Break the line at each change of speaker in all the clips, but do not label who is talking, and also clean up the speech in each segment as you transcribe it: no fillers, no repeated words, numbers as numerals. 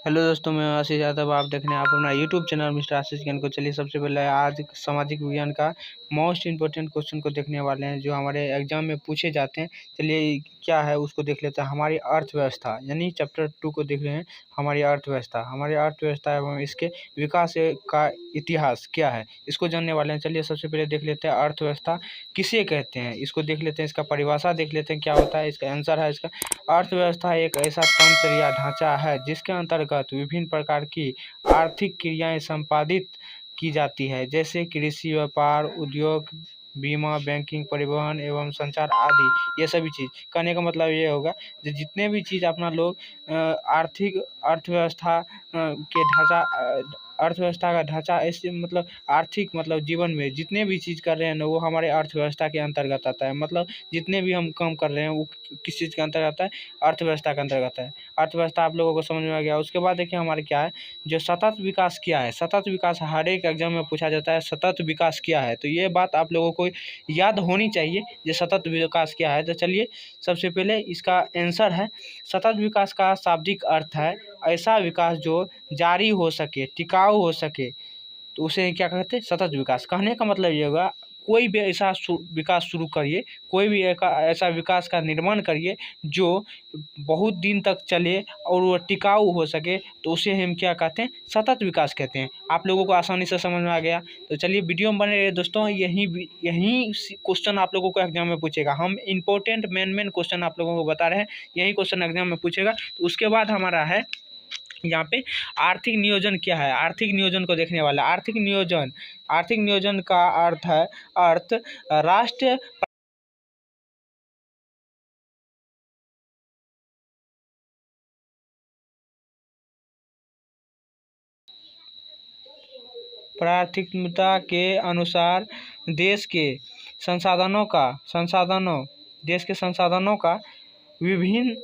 Hello दोस्तों, मैं आशीष यादव। आप देख रहे हैं आप अपना यूट्यूब चैनल मिस्टर आशीष ज्ञान को। चलिए सबसे पहले आज सामाजिक विज्ञान का मोस्ट इम्पोर्टेंट क्वेश्चन को देखने वाले हैं जो हमारे एग्जाम में पूछे जाते हैं। चलिए क्या है उसको देख लेते हैं। हमारी अर्थव्यवस्था यानी चैप्टर 2 को देख रहे हैं। हमारी अर्थव्यवस्था एवं इसके विकास का इतिहास क्या है, इसको जानने वाले हैं। चलिए सबसे पहले देख लेते हैं अर्थव्यवस्था किसे कहते हैं, इसको देख लेते हैं। इसका परिभाषा देख लेते हैं क्या होता है। इसका आंसर है इसका अर्थव्यवस्था एक ऐसा तंत्र या ढांचा है जिसके अंतर्गत विभिन्न प्रकार की आर्थिक क्रियाएं संपादित की जाती है, जैसे कृषि, व्यापार, उद्योग, बीमा, बैंकिंग, परिवहन एवं संचार आदि। ये सभी चीज़ कहने का मतलब ये होगा कि जितने भी चीज़ अपना लोग आर्थिक अर्थव्यवस्था के ढांचा अर्थव्यवस्था का ढांचा ऐसे मतलब आर्थिक मतलब जीवन में जितने भी चीज़ कर रहे हैं ना वो हमारे अर्थव्यवस्था के अंतर्गत आता है। मतलब जितने भी हम काम कर रहे हैं वो किस चीज़ के अंतर्गत आता है, अर्थव्यवस्था के अंतर्गत है। अर्थव्यवस्था आप लोगों को समझ में आ गया। उसके बाद देखिए हमारे क्या है जो सतत विकास क्या है। सतत विकास हर एक एग्जाम में पूछा जाता है, सतत विकास क्या है, तो ये बात आप लोगों को याद होनी चाहिए जो सतत विकास क्या है। तो चलिए सबसे पहले इसका आंसर है सतत विकास का शाब्दिक अर्थ है ऐसा विकास जो जारी हो सके, टिकाऊ हो सके, तो उसे क्या कहते हैं, सतत विकास। कहने का मतलब ये होगा कोई भी ऐसा विकास शुरू करिए, कोई भी ऐसा विकास का निर्माण करिए जो बहुत दिन तक चले और वो टिकाऊ हो सके, तो उसे हम क्या कहते हैं, सतत विकास कहते हैं। आप लोगों को आसानी से समझ में आ गया। तो चलिए वीडियो में बने रहिए दोस्तों। यही क्वेश्चन आप लोगों को एग्जाम में पूछेगा। हम इंपॉर्टेंट मेन क्वेश्चन आप लोगों को बता रहे हैं, यही क्वेश्चन एग्जाम में पूछेगा। तो उसके बाद हमारा है यहाँ पे आर्थिक नियोजन क्या है। आर्थिक नियोजन को देखने वाला। आर्थिक नियोजन का अर्थ है राष्ट्र प्राथमिकता के अनुसार देश के संसाधनों का विभिन्न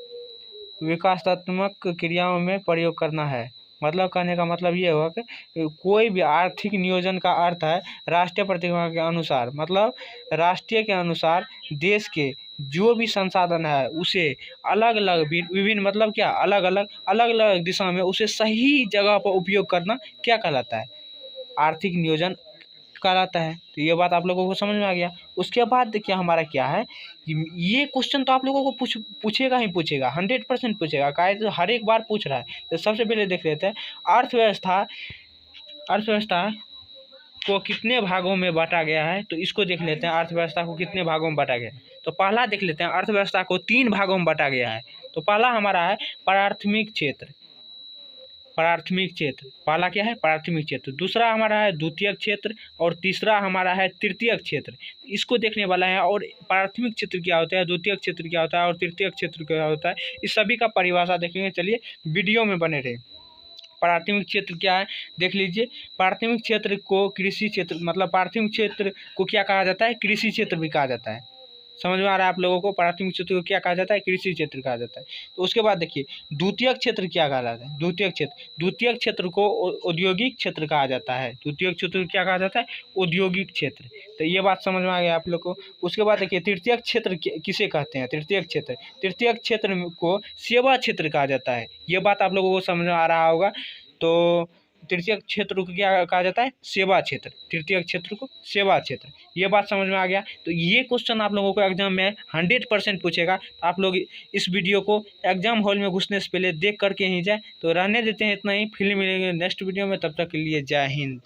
विकासात्मक क्रियाओं में प्रयोग करना है। मतलब कहने का मतलब ये हुआ कि कोई भी आर्थिक नियोजन का अर्थ है राष्ट्रीय प्रतिभा के अनुसार, मतलब राष्ट्रीय के अनुसार देश के जो भी संसाधन है उसे अलग अलग विभिन्न मतलब क्या अलग अलग दिशा में उसे सही जगह पर उपयोग करना क्या कहलाता है, आर्थिक नियोजन कहलाता है। तो ये बात आप लोगों को समझ में आ गया। उसके बाद देखिए हमारा क्या है, ये क्वेश्चन तो आप लोगों को पूछेगा ही पूछेगा, 100% पूछेगा। काहे तो हर एक बार पूछ रहा है। तो सबसे पहले देख लेते हैं अर्थव्यवस्था को कितने भागों में बांटा गया है। तो इसको देख लेते हैं, अर्थव्यवस्था को कितने भागों में बांटा गया है। तो पहला देख लेते हैं, अर्थव्यवस्था को 3 भागों में बांटा गया है। तो पहला हमारा है प्राथमिक क्षेत्र। पहला क्या है, प्राथमिक क्षेत्र। दूसरा हमारा है द्वितीयक क्षेत्र और तीसरा हमारा है तृतीयक क्षेत्र। इसको देखने वाला है। और प्राथमिक क्षेत्र क्या होता है, द्वितीयक क्षेत्र क्या होता है और तृतीयक क्षेत्र क्या होता है, इस सभी का परिभाषा देखेंगे। चलिए वीडियो में बने रहे। प्राथमिक क्षेत्र क्या है देख लीजिए। प्राथमिक क्षेत्र को कृषि क्षेत्र, मतलब प्राथमिक क्षेत्र को क्या कहा जाता है, कृषि क्षेत्र भी कहा जाता है। समझ में आ रहा है आप लोगों को, प्राथमिक क्षेत्र को क्या कहा जाता है, कृषि क्षेत्र कहा जाता है। तो उसके बाद देखिए द्वितीयक क्षेत्र क्या कहा जाता है। द्वितीयक क्षेत्र को औद्योगिक क्षेत्र कहा जाता है। द्वितीयक क्षेत्र को क्या कहा जाता है, औद्योगिक क्षेत्र। तो ये बात समझ में आ गया आप लोग को। उसके बाद देखिए तृतीयक क्षेत्र किसे कहते हैं। तृतीयक क्षेत्र को सेवा क्षेत्र कहा जाता है। ये बात आप लोगों को समझ में आ रहा होगा। तो तृतीयक क्षेत्र को क्या कहा जाता है, सेवा क्षेत्र। तृतीयक क्षेत्र को सेवा क्षेत्र, ये बात समझ में आ गया। तो ये क्वेश्चन आप लोगों को एग्जाम में 100% पूछेगा। तो आप लोग इस वीडियो को एग्जाम हॉल में घुसने से पहले देख करके ही जाए। तो रहने देते हैं इतना ही, फिर मिलेंगे नेक्स्ट वीडियो में। तब तक के लिए जय हिंद।